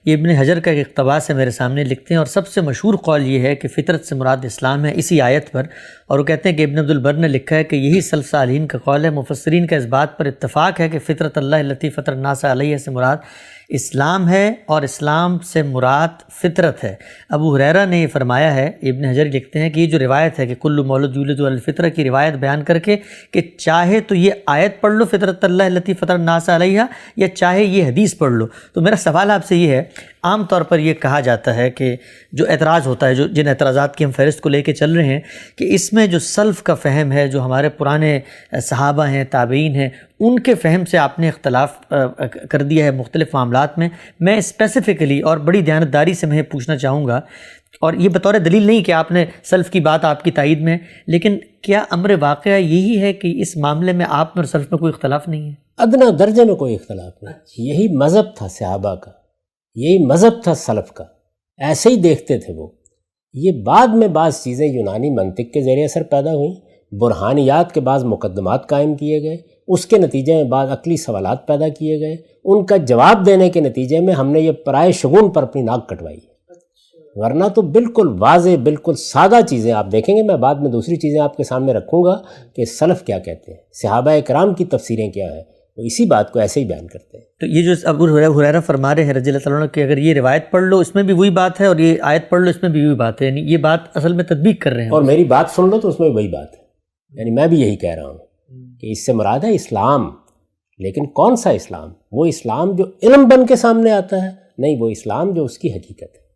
یہ ابن حجر کا ایک اقتباس ہے میرے سامنے، لکھتے ہیں اور سب سے مشہور قول یہ ہے کہ فطرت سے مراد اسلام ہے اسی آیت پر، اور وہ کہتے ہیں کہ ابن عبد البر نے لکھا ہے کہ یہی سلف صالحین کا قول ہے۔ مفسرین کا اس بات پر اتفاق ہے کہ فطرت اللہ التی فطر الناس علیہ سے مراد اسلام ہے اور اسلام سے مراد فطرت ہے۔ ابو ہریرہ نے یہ فرمایا ہے، ابن حجر لکھتے ہیں کہ یہ جو روایت ہے کہ کل مولود یولد علی الفطرہ کی روایت بیان کر کے کہ چاہے تو یہ آیت پڑھ لو فطرت اللہ التی فطر الناس علیہ یا چاہے یہ حدیث پڑھ لو، تو میرا سوال آپ سے یہ ہے، عام طور پر یہ کہا جاتا ہے کہ جو اعتراض ہوتا ہے، جن اعتراضات کی ہم فہرست کو لے کے چل رہے ہیں، کہ اس میں جو سلف کا فہم ہے، جو ہمارے پرانے صحابہ ہیں، تابعین ہیں، ان کے فہم سے آپ نے اختلاف کر دیا ہے مختلف معاملات میں۔ میں اسپیسیفکلی اور بڑی دیانتداری سے میں پوچھنا چاہوں گا، اور یہ بطور دلیل نہیں کہ آپ نے سلف کی بات آپ کی تائید میں، لیکن کیا امر واقعہ یہی ہے کہ اس معاملے میں آپ میں اور سلف میں کوئی اختلاف نہیں ہے؟ ادنا درجے میں کوئی اختلاف نہیں۔ یہی مذہب تھا صحابہ کا، یہی مذہب تھا سلف کا، ایسے ہی دیکھتے تھے وہ۔ یہ بعد میں بعض چیزیں یونانی منطق کے زیر اثر پیدا ہوئیں، برہانیات کے بعض مقدمات قائم کیے گئے، اس کے نتیجے میں بعض عقلی سوالات پیدا کیے گئے، ان کا جواب دینے کے نتیجے میں ہم نے یہ پرائے شگون پر اپنی ناک کٹوائی ہے۔ ورنہ تو بالکل واضح، بالکل سادہ چیزیں آپ دیکھیں گے۔ میں بعد میں دوسری چیزیں آپ کے سامنے رکھوں گا کہ سلف کیا کہتے ہیں، صحابہ کرام کی تفسیریں کیا ہیں، وہ اسی بات کو ایسے ہی بیان کرتے ہیں۔ تو یہ جو ابو ہریرہ فرما رہے ہیں رضی اللہ تعالیٰ عنہ کہ اگر یہ روایت پڑھ لو اس میں بھی وہی بات ہے اور یہ آیت پڑھ لو اس میں بھی وہی بات ہے، یعنی یہ بات اصل میں تطبیق کر رہے ہیں۔ اور میری بات سن لو تو اس میں وہی بات ہے، یعنی میں بھی یہی کہہ رہا ہوں کہ اس سے مراد ہے اسلام۔ لیکن کون سا اسلام؟ وہ اسلام جو علم بن کے سامنے آتا ہے؟ نہیں، وہ اسلام جو اس کی حقیقت ہے۔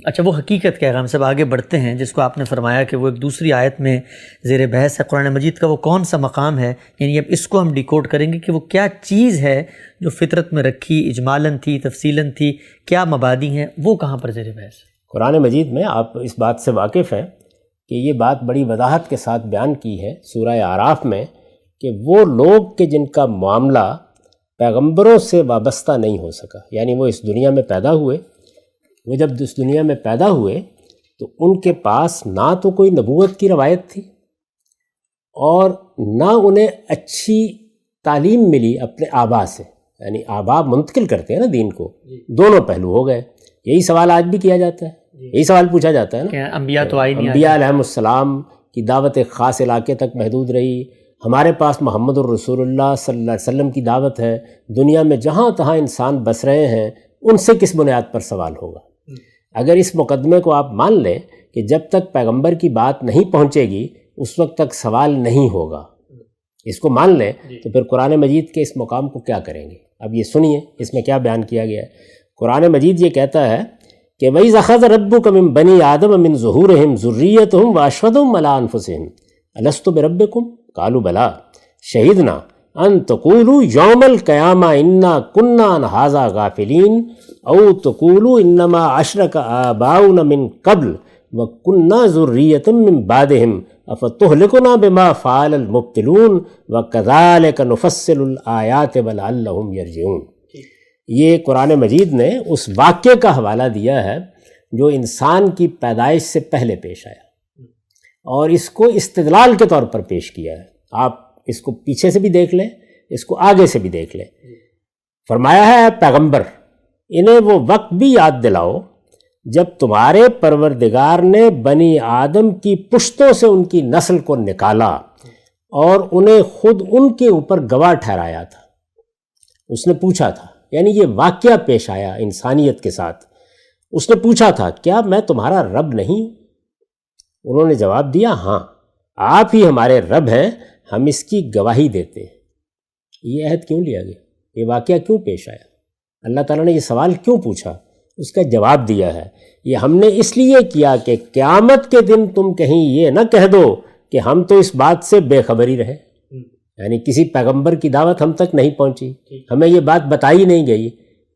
اچھا، وہ حقیقت کیا ہے؟ ہم سب آگے بڑھتے ہیں، جس کو آپ نے فرمایا کہ وہ ایک دوسری آیت میں زیر بحث ہے قرآن مجید کا، وہ کون سا مقام ہے؟ یعنی اب اس کو ہم ڈیکوڈ کریں گے کہ وہ کیا چیز ہے جو فطرت میں رکھی، اجمالاً تھی، تفصیلاً تھی، کیا مبادی ہیں، وہ کہاں پر زیر بحث ہے؟ قرآن مجید میں آپ اس بات سے واقف ہیں کہ یہ بات بڑی وضاحت کے ساتھ بیان کی ہے سورہ اعراف میں کہ وہ لوگ کہ جن کا معاملہ پیغمبروں سے وابستہ نہیں ہو سکا، یعنی وہ اس دنیا میں پیدا ہوئے، وہ جب اس دنیا میں پیدا ہوئے تو ان کے پاس نہ تو کوئی نبوت کی روایت تھی اور نہ انہیں اچھی تعلیم ملی اپنے آبا سے، یعنی آبا منتقل کرتے ہیں نا دین کو، دونوں پہلو ہو گئے۔ یہی سوال آج بھی کیا جاتا ہے، یہی سوال پوچھا جاتا ہے نا کہ انبیاء تو آئی نہیں، انبیاء علیہ السلام کی دعوت ایک خاص علاقے تک محدود رہی، ہمارے پاس محمد الرسول اللہ صلی اللہ علیہ وسلم کی دعوت ہے، دنیا میں جہاں تہاں انسان بس رہے ہیں، ان سے کس بنیاد پر سوال ہوگا؟ اگر اس مقدمے کو آپ مان لیں کہ جب تک پیغمبر کی بات نہیں پہنچے گی اس وقت تک سوال نہیں ہوگا، اس کو مان لیں تو پھر قرآن مجید کے اس مقام کو کیا کریں گے؟ اب یہ سنیے اس میں کیا بیان کیا گیا ہے۔ قرآن مجید یہ کہتا ہے کہ وَإِذْ أَخَذَ رَبُّكَ مِن بَنِي آدَمَ مِن ظُهُورِهِمْ ذُرِّيَّتَهُمْ وَأَشْهَدَهُمْ عَلَىٰ أَنفُسِهِمْ أَلَسْتُ بِرَبِّكُمْ قَالُوا بَلَىٰ شَهِدْنَا أَن تَقُولُوا يَوْمَ الْقِيَامَةِ إِنَّا كُنَّا عَنْ هَٰذَا غَافِلِينَ أَوْ تَقُولُوا إِنَّمَا أَشْرَكَ آبَاؤُنَا مِن قَبْلُ وَكُنَّا ذُرِّيَّةً مِّن بَعْدِهِمْ أَفَتُهْلِكُنَا بِمَا فَعَلَ الْمُبْطِلُونَ وَكَذَٰلِكَ نُفَصِّلُ الْآيَاتِ وَلَعَلَّهُمْ يَرْجِعُونَ۔ یہ قرآن مجید نے اس واقعے کا حوالہ دیا ہے جو انسان کی پیدائش سے پہلے پیش آیا اور اس کو استدلال کے طور پر پیش کیا ہے۔ آپ اس کو پیچھے سے بھی دیکھ لیں، اس کو آگے سے بھی دیکھ لیں۔ فرمایا ہے پیغمبر انہیں وہ وقت بھی یاد دلاؤ جب تمہارے پروردگار نے بنی آدم کی پشتوں سے ان کی نسل کو نکالا اور انہیں خود ان کے اوپر گواہ ٹھہرایا تھا۔ اس نے پوچھا تھا، یعنی یہ واقعہ پیش آیا انسانیت کے ساتھ، اس نے پوچھا تھا کیا میں تمہارا رب نہیں؟ انہوں نے جواب دیا ہاں آپ ہی ہمارے رب ہیں، ہم اس کی گواہی دیتے ہیں۔ یہ عہد کیوں لیا گیا؟ یہ واقعہ کیوں پیش آیا؟ اللہ تعالیٰ نے یہ سوال کیوں پوچھا؟ اس کا جواب دیا ہے یہ ہم نے اس لیے کیا کہ قیامت کے دن تم کہیں یہ نہ کہہ دو کہ ہم تو اس بات سے بے خبری رہے، یعنی کسی پیغمبر کی دعوت ہم تک نہیں پہنچی، ہمیں یہ بات بتائی نہیں گئی۔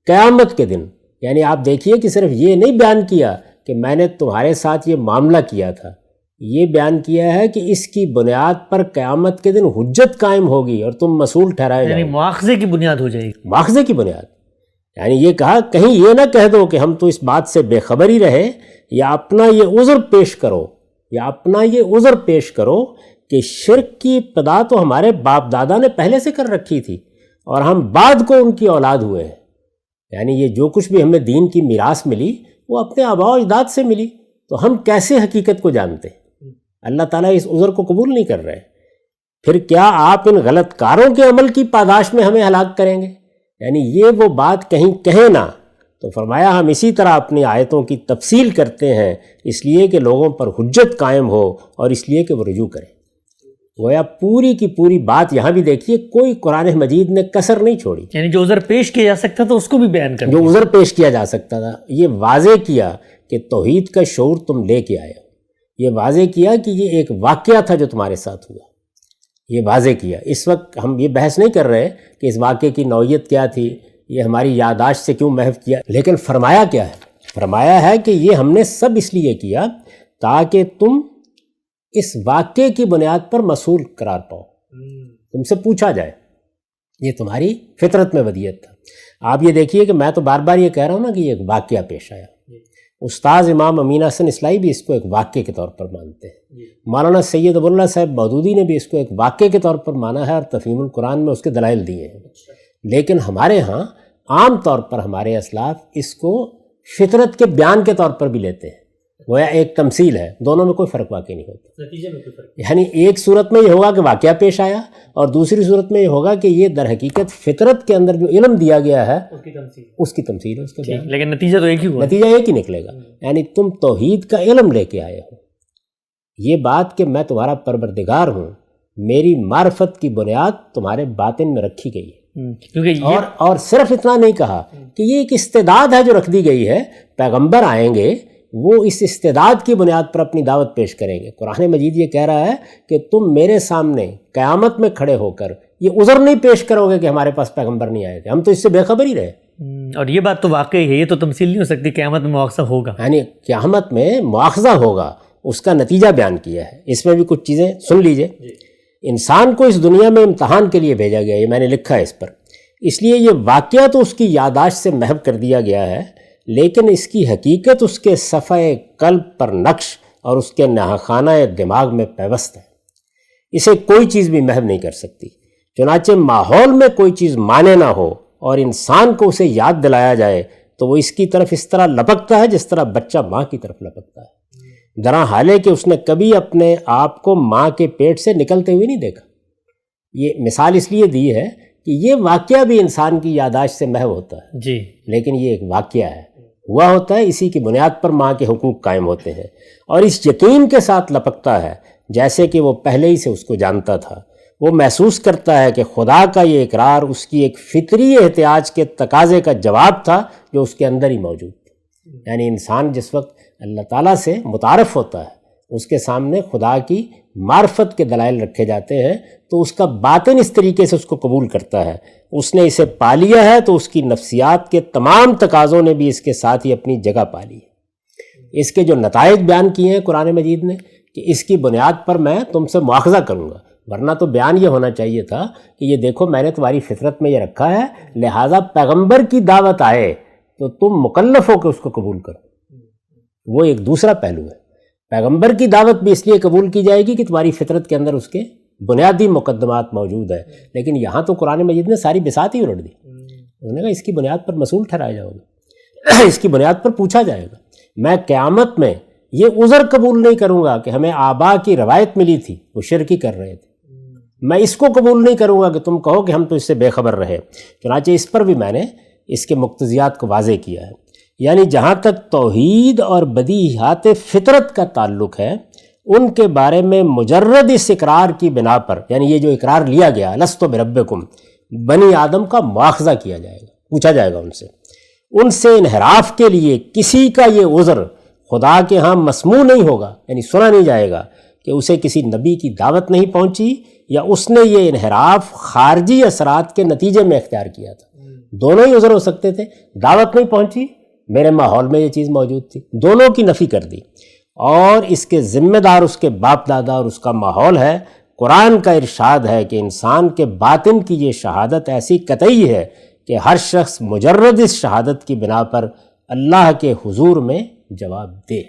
قیامت کے دن یعنی آپ دیکھیے کہ صرف یہ نہیں بیان کیا کہ میں نے تمہارے ساتھ یہ معاملہ کیا تھا، یہ بیان کیا ہے کہ اس کی بنیاد پر قیامت کے دن حجت قائم ہوگی اور تم مسئول ٹھہرائے جاؤ گے، یعنی مواخذے کی بنیاد ہو جائے گی، مواخذے کی بنیاد۔ یعنی یہ کہا کہیں یہ نہ کہہ دو کہ ہم تو اس بات سے بے خبری رہے، یا اپنا یہ عذر پیش کرو، کہ شرک کی ابتدا تو ہمارے باپ دادا نے پہلے سے کر رکھی تھی اور ہم بعد کو ان کی اولاد ہوئے ہیں۔ یعنی یہ جو کچھ بھی ہمیں دین کی میراث ملی وہ اپنے آباء و اجداد سے ملی، تو ہم کیسے حقیقت کو جانتے ہیں؟ اللہ تعالیٰ اس عذر کو قبول نہیں کر رہے۔ پھر کیا آپ ان غلط کاروں کے عمل کی پاداش میں ہمیں ہلاک کریں گے؟ یعنی یہ وہ بات کہیں کہیں نہ، تو فرمایا ہم اسی طرح اپنی آیتوں کی تفصیل کرتے ہیں اس لیے کہ لوگوں پر حجت قائم ہو اور اس لیے کہ وہ رجوع کریں۔ گویا پوری کی پوری بات یہاں بھی دیکھیے، کوئی قرآن مجید نے کسر نہیں چھوڑی، یعنی جو عذر پیش کیا جا سکتا تھا اس کو بھی بیان کر جو عذر پیش کیا جا سکتا تھا یہ واضح کیا کہ توحید کا شعور تم لے کے آئے ہو، یہ واضح کیا کہ یہ ایک واقعہ تھا جو تمہارے ساتھ ہوا، یہ واضح کیا۔ اس وقت ہم یہ بحث نہیں کر رہے کہ اس واقعے کی نوعیت کیا تھی، یہ ہماری یادداشت سے کیوں محو کیا، لیکن فرمایا کیا ہے؟ فرمایا ہے کہ یہ ہم نے سب اس لیے کیا تاکہ تم اس واقعے کی بنیاد پر مسئول قرار پاؤ، تم سے پوچھا جائے، یہ تمہاری فطرت میں ودیت تھا۔ آپ یہ دیکھیے کہ میں تو بار بار یہ کہہ رہا ہوں نا کہ یہ ایک واقعہ پیش آیا۔ استاذ امام امین حسن اصلاحی بھی اس کو ایک واقعے کے طور پر مانتے ہیں، مولانا سید ابو اللہ صاحب مودودی نے بھی اس کو ایک واقعے کے طور پر مانا ہے اور تفہیم القرآن میں اس کے دلائل دیے ہیں۔ لیکن ہمارے ہاں عام طور پر ہمارے اسلاف اس کو فطرت کے بیان کے طور پر بھی لیتے ہیں، گویا ایک تمثیل ہے، دونوں میں کوئی فرق واقع نہیں ہوتا۔ نتیجے میں کوئی فرق یعنی ایک صورت میں یہ ہوگا کہ واقعہ پیش آیا اور دوسری صورت میں یہ ہوگا کہ یہ در حقیقت فطرت کے اندر جو علم دیا گیا ہے اس کی تمثیل ہے، اس کا بیان۔ لیکن نتیجہ تو ایک ہی ہوا، نتیجہ ایک ہی نکلے گا، یعنی تم توحید کا علم لے کے آئے ہو۔ یہ بات کہ میں تمہارا پروردگار ہوں، میری معرفت کی بنیاد تمہارے باطن میں رکھی گئی ہے، کیونکہ اور صرف اتنا نہیں کہا کہ یہ ایک استعداد ہے جو رکھ دی گئی ہے، پیغمبر آئیں گے وہ اس استعداد کی بنیاد پر اپنی دعوت پیش کریں گے۔ قرآن مجید یہ کہہ رہا ہے کہ تم میرے سامنے قیامت میں کھڑے ہو کر یہ عذر نہیں پیش کرو گے کہ ہمارے پاس پیغمبر نہیں آئے تھے، ہم تو اس سے بے خبر ہی رہے۔ اور یہ بات تو واقعی ہے، یہ تو تمثیل نہیں ہو سکتی، قیامت میں مواخذہ ہوگا، یعنی قیامت میں مواخذہ ہوگا، اس کا نتیجہ بیان کیا ہے۔ اس میں بھی کچھ چیزیں سن لیجئے۔ انسان کو اس دنیا میں امتحان کے لیے بھیجا گیا، یہ میں نے لکھا ہے اس پر، اس لیے یہ واقعہ تو اس کی یادداشت سے محو کر دیا گیا ہے، لیکن اس کی حقیقت اس کے صفحہ قلب پر نقش اور اس کے نہاخانہ دماغ میں پیوست ہے، اسے کوئی چیز بھی محو نہیں کر سکتی۔ چنانچہ ماحول میں کوئی چیز مانے نہ ہو اور انسان کو اسے یاد دلایا جائے تو وہ اس کی طرف اس طرح لپکتا ہے جس طرح بچہ ماں کی طرف لپکتا ہے، درا حالے کہ اس نے کبھی اپنے آپ کو ماں کے پیٹ سے نکلتے ہوئے نہیں دیکھا۔ یہ مثال اس لیے دی ہے کہ یہ واقعہ بھی انسان کی یادداشت سے محو ہوتا ہے، جی، لیکن یہ ایک واقعہ ہے، ہوا ہوتا ہے، اسی کی بنیاد پر ماں کے حقوق قائم ہوتے ہیں، اور اس یقین کے ساتھ لپکتا ہے جیسے کہ وہ پہلے ہی سے اس کو جانتا تھا۔ وہ محسوس کرتا ہے کہ خدا کا یہ اقرار اس کی ایک فطری احتیاج کے تقاضے کا جواب تھا جو اس کے اندر ہی موجود تھا۔ یعنی انسان جس وقت اللہ تعالیٰ سے متعارف ہوتا ہے، اس کے سامنے خدا کی معرفت کے دلائل رکھے جاتے ہیں تو اس کا باطن اس طریقے سے اس کو قبول کرتا ہے، اس نے اسے پا لیا ہے تو اس کی نفسیات کے تمام تقاضوں نے بھی اس کے ساتھ ہی اپنی جگہ پا لی ہے۔ اس کے جو نتائج بیان کیے ہیں قرآن مجید نے کہ اس کی بنیاد پر میں تم سے مواخذہ کروں گا، ورنہ تو بیان یہ ہونا چاہیے تھا کہ یہ دیکھو میں نے تمہاری فطرت میں یہ رکھا ہے، لہٰذا پیغمبر کی دعوت آئے تو تم مکلف ہو کہ اس کو قبول کرو۔ وہ ایک دوسرا پہلو ہے، پیغمبر کی دعوت بھی اس لیے قبول کی جائے گی کہ تمہاری فطرت کے اندر اس کے بنیادی مقدمات موجود ہے، لیکن یہاں تو قرآن مجید نے ساری بساط ہی الٹ دی۔ انہوں نے کہا اس کی بنیاد پر مسئول ٹھہرایا جاؤ گا، اس کی بنیاد پر پوچھا جائے گا۔ میں قیامت میں یہ عذر قبول نہیں کروں گا کہ ہمیں آبا کی روایت ملی تھی، وہ شرک ہی کر رہے تھے، میں اس کو قبول نہیں کروں گا کہ تم کہو کہ ہم تو اس سے بے خبر رہے۔ چنانچہ اس پر بھی میں نے اس کے مقتضیات کو واضح کیا ہے۔ یعنی جہاں تک توحید اور بدیہات فطرت کا تعلق ہے، ان کے بارے میں مجرد اس اقرار کی بنا پر، یعنی یہ جو اقرار لیا گیا لست بربکم، بنی آدم کا مواخذہ کیا جائے گا، پوچھا جائے گا ان سے انحراف کے لیے کسی کا یہ عذر خدا کے ہاں مسموع نہیں ہوگا، یعنی سنا نہیں جائے گا کہ اسے کسی نبی کی دعوت نہیں پہنچی یا اس نے یہ انحراف خارجی اثرات کے نتیجے میں اختیار کیا تھا۔ دونوں ہی عذر ہو سکتے تھے، دعوت نہیں پہنچی، میرے ماحول میں یہ چیز موجود تھی، دونوں کی نفی کر دی، اور اس کے ذمہ دار اس کے باپ دادا اور اس کا ماحول ہے۔ قرآن کا ارشاد ہے کہ انسان کے باطن کی یہ شہادت ایسی قطعی ہے کہ ہر شخص مجرد اس شہادت کی بنا پر اللہ کے حضور میں جواب دے۔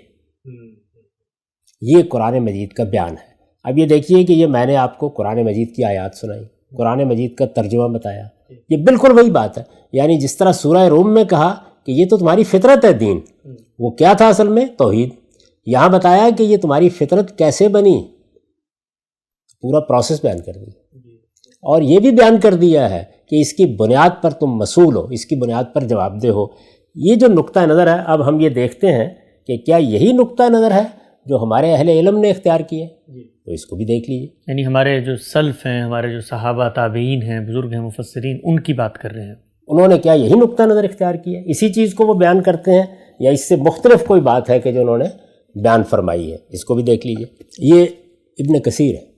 یہ قرآن مجید کا بیان ہے۔ اب یہ دیکھیے کہ یہ میں نے آپ کو قرآن مجید کی آیات سنائی، قرآن مجید کا ترجمہ بتایا، یہ بالکل وہی بات ہے. یعنی جس طرح سورہ روم میں کہا کہ یہ تو تمہاری فطرت ہے دین، وہ کیا تھا اصل میں؟ توحید. یہاں بتایا کہ یہ تمہاری فطرت کیسے بنی، پورا پروسیس بیان کر دیا. اور یہ بھی بیان کر دیا ہے کہ اس کی بنیاد پر تم مسئول ہو، اس کی بنیاد پر جواب دہ ہو. یہ جو نقطہ نظر ہے، اب ہم یہ دیکھتے ہیں کہ کیا یہی نقطہ نظر ہے جو ہمارے اہل علم نے اختیار کیے، تو اس کو بھی دیکھ لیجیے. یعنی ہمارے جو سلف ہیں، ہمارے جو صحابہ تابعین ہیں، بزرگ ہیں، مفسرین، ان کی بات کر رہے ہیں. انہوں نے کیا یہی نقطہ نظر اختیار کیا؟ اسی چیز کو وہ بیان کرتے ہیں یا اس سے مختلف کوئی بات ہے کہ جو انہوں نے بیان فرمائی ہے؟ اس کو بھی دیکھ لیجیے. یہ ابن کثیر ہے.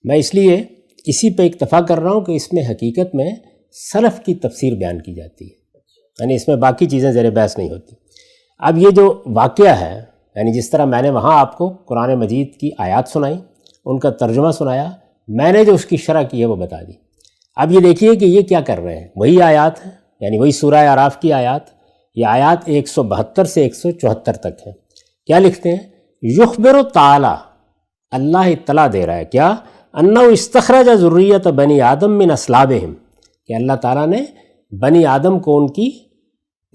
میں اس لیے اسی پہ اکتفا کر رہا ہوں کہ اس میں حقیقت میں سلف کی تفسیر بیان کی جاتی ہے، یعنی اس میں باقی چیزیں زیر بحث نہیں ہوتی. اب یہ جو واقعہ ہے، یعنی جس طرح میں نے وہاں آپ کو قرآن مجید کی آیات سنائی، ان کا ترجمہ سنایا، میں نے جو اس کی شرح کی ہے وہ بتا دی. اب یہ دیکھیے کہ یہ کیا کر رہے ہیں. وہی آیات ہیں، یعنی وہی سورہ اعراف کی آیات. یہ آیات 172 سے 174 تک ہیں. کیا لکھتے ہیں؟ یخبر تعالی، اللہ اطلاع دے رہا ہے کیا؟ انہ استخرج ذریت بنی آدم من اصلابہم، کہ اللہ تعالیٰ نے بنی آدم کو ان کی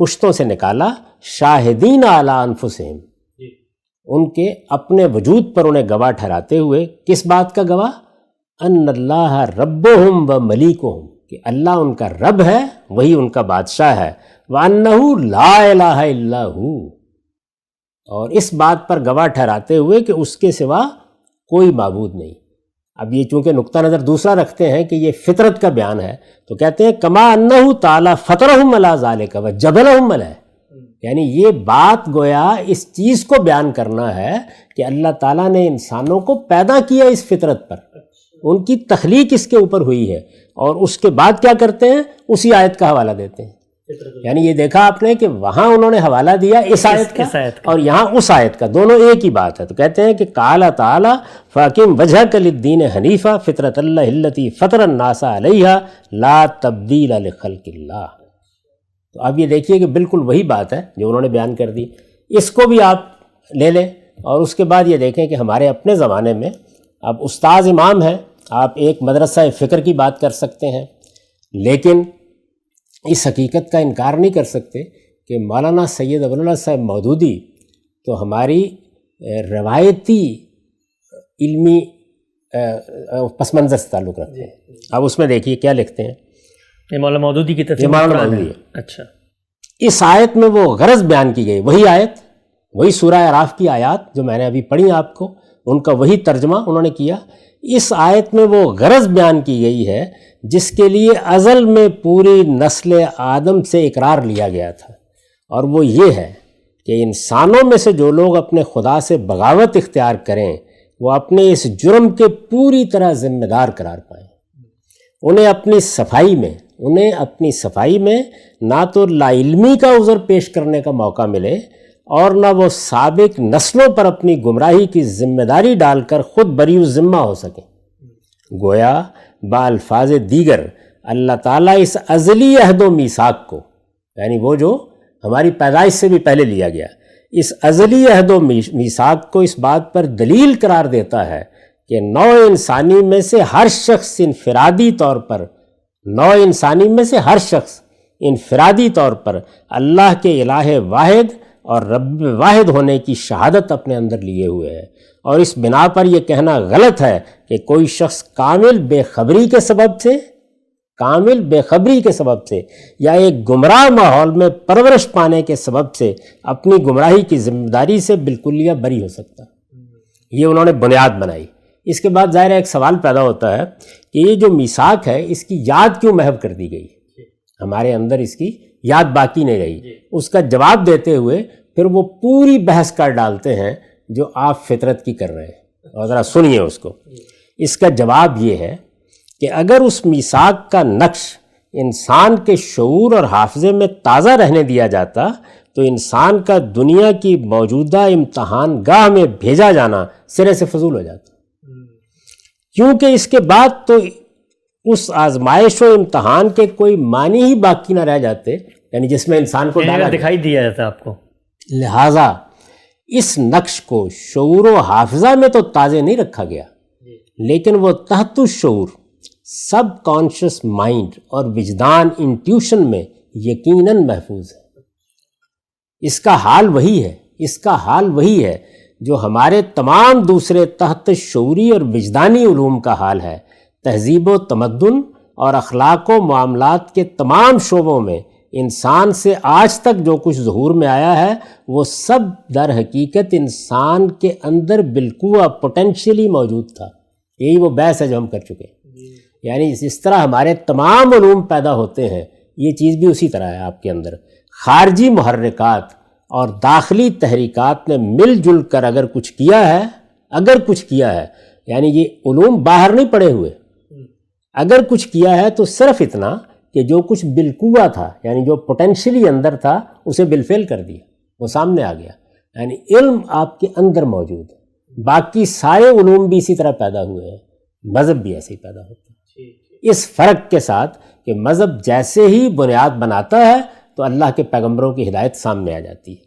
پشتوں سے نکالا، شاہدین علی انفسہم، ان کے اپنے وجود پر انہیں گواہ ٹھہراتے ہوئے. کس بات کا گواہ؟ ان اللہ ربہم و ملیکہم، کہ اللہ ان کا رب ہے، وہی ان کا بادشاہ ہے. وانہ لا الہ الا ہو، اور اس بات پر گواہ ٹھہراتے ہوئے کہ اس کے سوا کوئی معبود نہیں. اب یہ چونکہ نقطہ نظر دوسرا رکھتے ہیں کہ یہ فطرت کا بیان ہے، تو کہتے ہیں کما انہ تعالی فطرہم علی ذالک وجبلہم علیہ، یعنی یہ بات گویا اس چیز کو بیان کرنا ہے کہ اللہ تعالیٰ نے انسانوں کو پیدا کیا اس فطرت پر، ان کی تخلیق اس کے اوپر ہوئی ہے، اور اس کے بعد کیا کرتے ہیں؟ اسی آیت کا حوالہ دیتے ہیں. یعنی یہ دیکھا آپ نے کہ وہاں انہوں نے حوالہ دیا اس آیت کا اور یہاں اس آیت کا، دونوں ایک ہی بات ہے. تو کہتے ہیں کہ قال تعالی فاقم وجہک للدین حنیفا فطرت اللہ التی فطر الناس علیہا لا تبدیل لخلق اللہ. تو اب یہ دیکھیے کہ بالکل وہی بات ہے جو انہوں نے بیان کر دی. اس کو بھی آپ لے لیں اور اس کے بعد یہ دیکھیں کہ ہمارے اپنے زمانے میں اب استاذ امام ہیں، آپ ایک مدرسہ فکر کی بات کر سکتے ہیں، لیکن اس حقیقت کا انکار نہیں کر سکتے کہ مولانا سید ابو اللہ صاحب مودودی تو ہماری روایتی علمی پس منظر سے تعلق رکھتے ہیں. اب اس میں دیکھیے کیا لکھتے ہیں. یہ مولانا مودودی کی تفسیر مولانا مودودی ہے. اچھا، اس آیت میں وہ غرض بیان کی گئی، وہی آیت، وہی سورہ اعراف کی آیات جو میں نے ابھی پڑھی آپ کو، ان کا وہی ترجمہ انہوں نے کیا. اس آیت میں وہ غرض بیان کی گئی ہے جس کے لیے ازل میں پوری نسل آدم سے اقرار لیا گیا تھا، اور وہ یہ ہے کہ انسانوں میں سے جو لوگ اپنے خدا سے بغاوت اختیار کریں وہ اپنے اس جرم کے پوری طرح ذمہ دار قرار پائیں. انہیں اپنی صفائی میں نہ تو لا علمی کا عذر پیش کرنے کا موقع ملے اور نہ وہ سابق نسلوں پر اپنی گمراہی کی ذمہ داری ڈال کر خود بری ذمہ ہو سکیں. گویا بالفاظ دیگر اللہ تعالیٰ اس ازلی عہد و میثاق کو، یعنی وہ جو ہماری پیدائش سے بھی پہلے لیا گیا، اس ازلی عہد و میثاق کو اس بات پر دلیل قرار دیتا ہے کہ نوع انسانی میں سے ہر شخص انفرادی طور پر اللہ کے الہ واحد اور رب واحد ہونے کی شہادت اپنے اندر لیے ہوئے ہے. اور اس بنا پر یہ کہنا غلط ہے کہ کوئی شخص کامل بے خبری کے سبب سے یا ایک گمراہ ماحول میں پرورش پانے کے سبب سے اپنی گمراہی کی ذمہ داری سے بالکلیہ بری ہو سکتا. یہ انہوں نے بنیاد بنائی. اس کے بعد ظاہر ایک سوال پیدا ہوتا ہے کہ یہ جو میثاق ہے اس کی یاد کیوں محو کر دی گئی؟ ہمارے اندر اس کی یاد باقی نہیں رہی. اس کا جواب دیتے ہوئے پھر وہ پوری بحث کر ڈالتے ہیں جو آپ فطرت کی کر رہے ہیں، اور ذرا سنیے اس کو. اس کا جواب یہ ہے کہ اگر اس میثاق کا نقش انسان کے شعور اور حافظے میں تازہ رہنے دیا جاتا تو انسان کا دنیا کی موجودہ امتحان گاہ میں بھیجا جانا سرے سے فضول ہو جاتا، کیونکہ اس کے بعد تو اس آزمائش و امتحان کے کوئی معنی ہی باقی نہ رہ جاتے، یعنی جس میں انسان کو ڈالا دکھائی دیا جاتا آپ کو. لہٰذا اس نقش کو شعور و حافظہ میں تو تازہ نہیں رکھا گیا، لیکن وہ تحت الشعور سب کانشس مائنڈ اور وجدان انٹیوشن میں یقیناً محفوظ ہے۔ اس کا حال وہی ہے جو ہمارے تمام دوسرے تحت شعوری اور وجدانی علوم کا حال ہے۔ تہذیب و تمدن اور اخلاق و معاملات کے تمام شعبوں میں انسان سے آج تک جو کچھ ظہور میں آیا ہے وہ سب در حقیقت انسان کے اندر بالقوہ پوٹینشیلی موجود تھا۔ یہی وہ بحث ہے جو ہم کر چکے ہیں۔ یعنی اس طرح ہمارے تمام علوم پیدا ہوتے ہیں، یہ چیز بھی اسی طرح ہے آپ کے اندر۔ خارجی محرکات اور داخلی تحریکات نے مل جل کر اگر کچھ کیا ہے یعنی یہ علوم باہر نہیں پڑے ہوئے، اگر کچھ کیا ہے تو صرف اتنا کہ جو کچھ بالقوہ تھا یعنی جو پوٹینشلی اندر تھا اسے بالفعل کر دیا، وہ سامنے آ گیا۔ یعنی علم آپ کے اندر موجود ہے۔ باقی سارے علوم بھی اسی طرح پیدا ہوئے ہیں، مذہب بھی ایسے ہی پیدا ہوتا ہے، اس فرق کے ساتھ کہ مذہب جیسے ہی بنیاد بناتا ہے تو اللہ کے پیغمبروں کی ہدایت سامنے آ جاتی ہے۔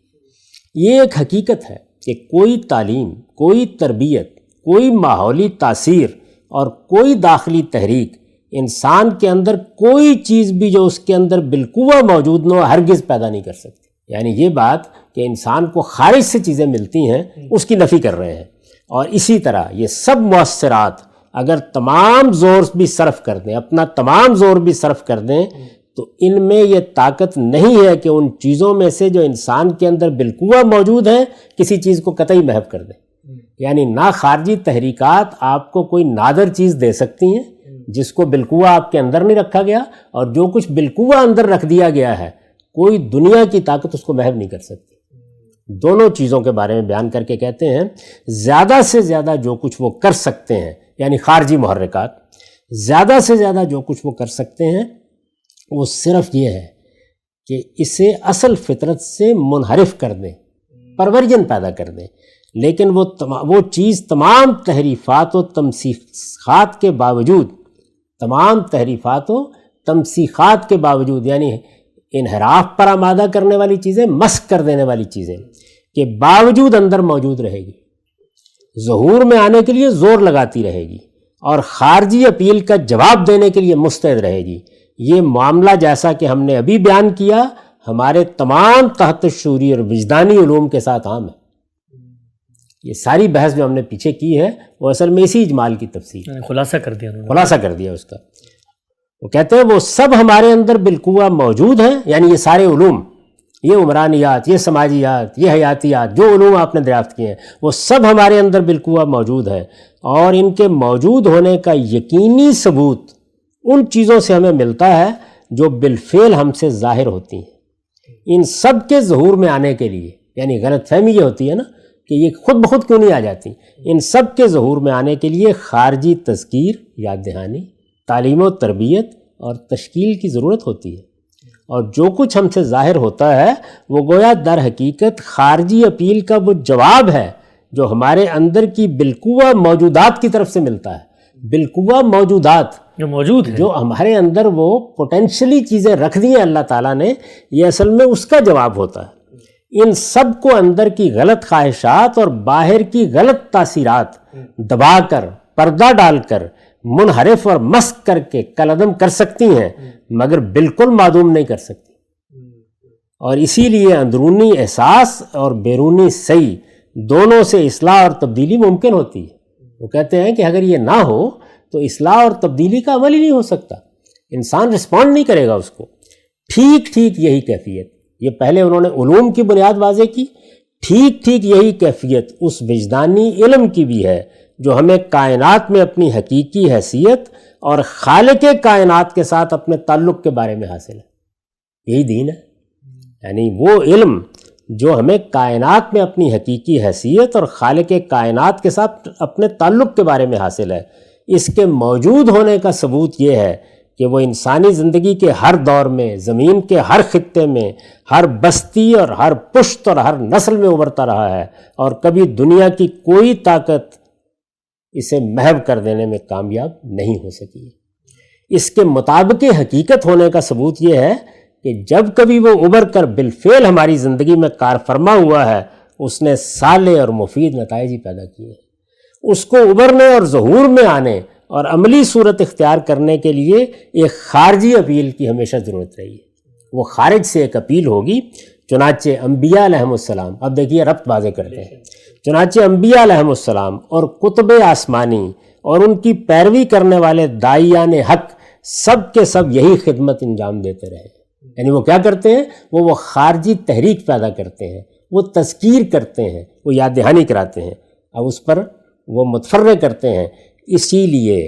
یہ ایک حقیقت ہے کہ کوئی تعلیم، کوئی تربیت، کوئی ماحولی تاثیر اور کوئی داخلی تحریک انسان کے اندر کوئی چیز بھی جو اس کے اندر بالقوہ موجود نہ ہو ہرگز پیدا نہیں کر سکتی۔ یعنی یہ بات کہ انسان کو خارج سے چیزیں ملتی ہیں اس کی نفی کر رہے ہیں۔ اور اسی طرح یہ سب مؤثرات اگر تمام زور بھی صرف کر دیں، اپنا تمام زور بھی صرف کر دیں، تو ان میں یہ طاقت نہیں ہے کہ ان چیزوں میں سے جو انسان کے اندر بالقوہ موجود ہیں کسی چیز کو قطعی محو کر دیں۔ یعنی نہ خارجی تحریکات آپ کو کوئی نادر چیز دے سکتی ہیں جس کو بالقوہ آپ کے اندر نہیں رکھا گیا، اور جو کچھ بالقوہ اندر رکھ دیا گیا ہے کوئی دنیا کی طاقت اس کو محو نہیں کر سکتی۔ دونوں چیزوں کے بارے میں بیان کر کے کہتے ہیں زیادہ سے زیادہ جو کچھ وہ کر سکتے ہیں، یعنی خارجی محرکات زیادہ سے زیادہ جو کچھ وہ کر سکتے ہیں وہ صرف یہ ہے کہ اسے اصل فطرت سے منحرف کر دیں، پرورجن پیدا کر دیں۔ لیکن وہ چیز تمام تحریفات و تمسیخات کے باوجود یعنی انحراف پر آمادہ کرنے والی چیزیں، مسخ کر دینے والی چیزیں کے باوجود اندر موجود رہے گی، ظہور میں آنے کے لیے زور لگاتی رہے گی اور خارجی اپیل کا جواب دینے کے لیے مستعد رہے گی۔ یہ معاملہ جیسا کہ ہم نے ابھی بیان کیا ہمارے تمام تحت شعوری اور وجدانی علوم کے ساتھ عام ہے۔ یہ ساری بحث جو ہم نے پیچھے کی ہے وہ اصل میں اسی اجمال کی تفصیل، خلاصہ کر دیا اس کا۔ وہ کہتے ہیں وہ سب ہمارے اندر بالقوہ موجود ہیں، یعنی یہ سارے علوم، یہ عمرانیات، یہ سماجیات، یہ حیاتیات، جو علوم آپ نے دریافت کیے ہیں وہ سب ہمارے اندر بالقوہ موجود ہیں، اور ان کے موجود ہونے کا یقینی ثبوت ان چیزوں سے ہمیں ملتا ہے جو بالفعل ہم سے ظاہر ہوتی ہیں۔ ان سب کے ظہور میں آنے کے لیے، یعنی غلط فہمی یہ ہوتی ہے نا کہ یہ خود بخود کیوں نہیں آ جاتی، ان سب کے ظہور میں آنے کے لیے خارجی تذکیر، یاد دہانی، تعلیم و تربیت اور تشکیل کی ضرورت ہوتی ہے۔ اور جو کچھ ہم سے ظاہر ہوتا ہے وہ گویا در حقیقت خارجی اپیل کا وہ جواب ہے جو ہمارے اندر کی بالقوہ موجودات کی طرف سے ملتا ہے۔ بالقوہ موجودات جو موجود ہے، جو ہمارے اندر وہ پوٹینشلی چیزیں رکھ دی ہیں اللہ تعالیٰ نے، یہ اصل میں اس کا جواب ہوتا ہے۔ ان سب کو اندر کی غلط خواہشات اور باہر کی غلط تاثیرات دبا کر، پردہ ڈال کر، منحرف اور مسخ کر کے کالعدم کر سکتی ہیں، مگر بالکل معدوم نہیں کر سکتی۔ اور اسی لیے اندرونی احساس اور بیرونی سعی دونوں سے اصلاح اور تبدیلی ممکن ہوتی ہے۔ وہ کہتے ہیں کہ اگر یہ نہ ہو تو اصلاح اور تبدیلی کا عمل ہی نہیں ہو سکتا، انسان رسپونڈ نہیں کرے گا اس کو۔ ٹھیک یہی کیفیت، یہ پہلے انہوں نے علوم کی بنیاد واضح کی، ٹھیک یہی کیفیت اس وجدانی علم کی بھی ہے جو ہمیں کائنات میں اپنی حقیقی حیثیت اور خالق کائنات کے ساتھ اپنے تعلق کے بارے میں حاصل ہے۔ یہی دین ہے، یعنی وہ علم جو ہمیں کائنات میں اپنی حقیقی حیثیت اور خالق کائنات کے ساتھ اپنے تعلق کے بارے میں حاصل ہے۔ اس کے موجود ہونے کا ثبوت یہ ہے کہ وہ انسانی زندگی کے ہر دور میں، زمین کے ہر خطے میں، ہر بستی اور ہر پشت اور ہر نسل میں ابھرتا رہا ہے، اور کبھی دنیا کی کوئی طاقت اسے محو کر دینے میں کامیاب نہیں ہو سکی۔ اس کے مطابق حقیقت ہونے کا ثبوت یہ ہے کہ جب کبھی وہ ابھر کر بالفعل ہماری زندگی میں کار فرما ہوا ہے، اس نے صالح اور مفید نتائج ہی پیدا کیے ہیں۔ اس کو ابھرنے اور ظہور میں آنے اور عملی صورت اختیار کرنے کے لیے ایک خارجی اپیل کی ہمیشہ ضرورت رہی ہے. وہ خارج سے ایک اپیل ہوگی. چنانچہ انبیاء علیہم السلام، اب دیکھیے ربط واضح کرتے ہیں، چنانچہ انبیاء علیہم السلام اور کتب آسمانی اور ان کی پیروی کرنے والے داعیان حق سب کے سب یہی خدمت انجام دیتے رہے. یعنی وہ کیا کرتے ہیں؟ وہ خارجی تحریک پیدا کرتے ہیں، وہ تذکیر کرتے ہیں، وہ یاد دہانی کراتے ہیں، اب اس پر وہ متفرع کرتے ہیں. اسی لیے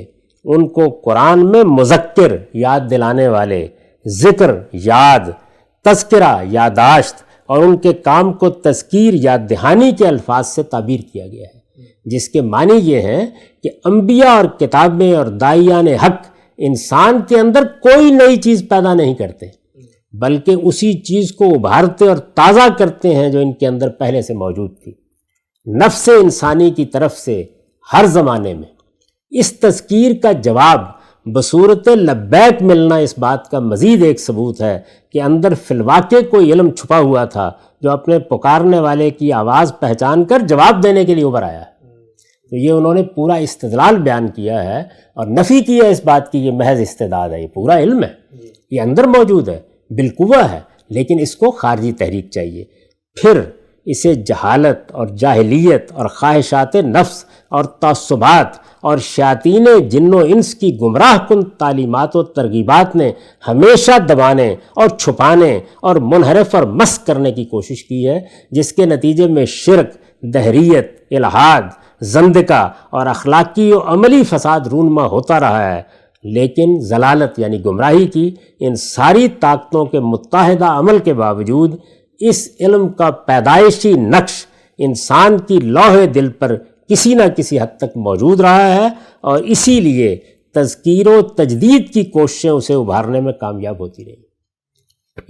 ان کو قرآن میں مذکر، یاد دلانے والے، ذکر، یاد، تذکرہ، یاداشت، اور ان کے کام کو تذکیر، یاد دہانی کے الفاظ سے تعبیر کیا گیا ہے، جس کے معنی یہ ہیں کہ انبیاء اور کتابیں اور داعیان حق انسان کے اندر کوئی نئی چیز پیدا نہیں کرتے، بلکہ اسی چیز کو ابھارتے اور تازہ کرتے ہیں جو ان کے اندر پہلے سے موجود تھی. نفس انسانی کی طرف سے ہر زمانے میں اس تذکیر کا جواب بصورت لبیک ملنا اس بات کا مزید ایک ثبوت ہے کہ اندر فی الواقع کوئی علم چھپا ہوا تھا جو اپنے پکارنے والے کی آواز پہچان کر جواب دینے کے لیے ابھر آیا ہے. تو یہ انہوں نے پورا استدلال بیان کیا ہے اور نفی کی ہے اس بات کی یہ محض استعداد ہے، یہ پورا علم ہے، یہ اندر موجود ہے، بالقوہ ہے، لیکن اس کو خارجی تحریک چاہیے. پھر اسے جہالت اور جاہلیت اور خواہشات نفس اور تعصبات اور شیاطین جن و انس کی گمراہ کن تعلیمات و ترغیبات نے ہمیشہ دبانے اور چھپانے اور منحرف اور مسخ کرنے کی کوشش کی ہے، جس کے نتیجے میں شرک، دہریت، الحاد، زندقہ اور اخلاقی و عملی فساد رونما ہوتا رہا ہے. لیکن ضلالت یعنی گمراہی کی ان ساری طاقتوں کے متحدہ عمل کے باوجود اس علم کا پیدائشی نقش انسان کی لوح دل پر کسی نہ کسی حد تک موجود رہا ہے، اور اسی لیے تذکیر و تجدید کی کوششیں اسے ابھارنے میں کامیاب ہوتی رہی.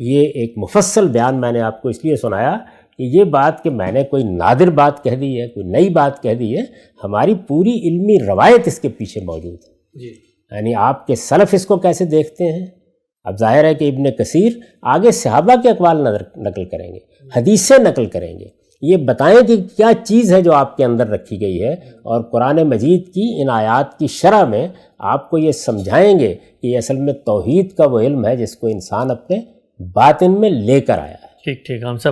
یہ ایک مفصل بیان میں نے آپ کو اس لیے سنایا کہ یہ بات کہ میں نے کوئی نادر بات کہہ دی ہے، کوئی نئی بات کہہ دی ہے، ہماری پوری علمی روایت اس کے پیچھے موجود ہے. یعنی آپ کے سلف اس کو کیسے دیکھتے ہیں. اب ظاہر ہے کہ ابن کثیر آگے صحابہ کے اقوال نقل کریں گے، حدیثیں نقل کریں گے، یہ بتائیں کہ کیا چیز ہے جو آپ کے اندر رکھی گئی ہے، اور قرآن مجید کی ان آیات کی شرح میں آپ کو یہ سمجھائیں گے کہ یہ اصل میں توحید کا وہ علم ہے جس کو انسان اپنے باطن میں لے کر آیا ہے. ٹھیک ہم سب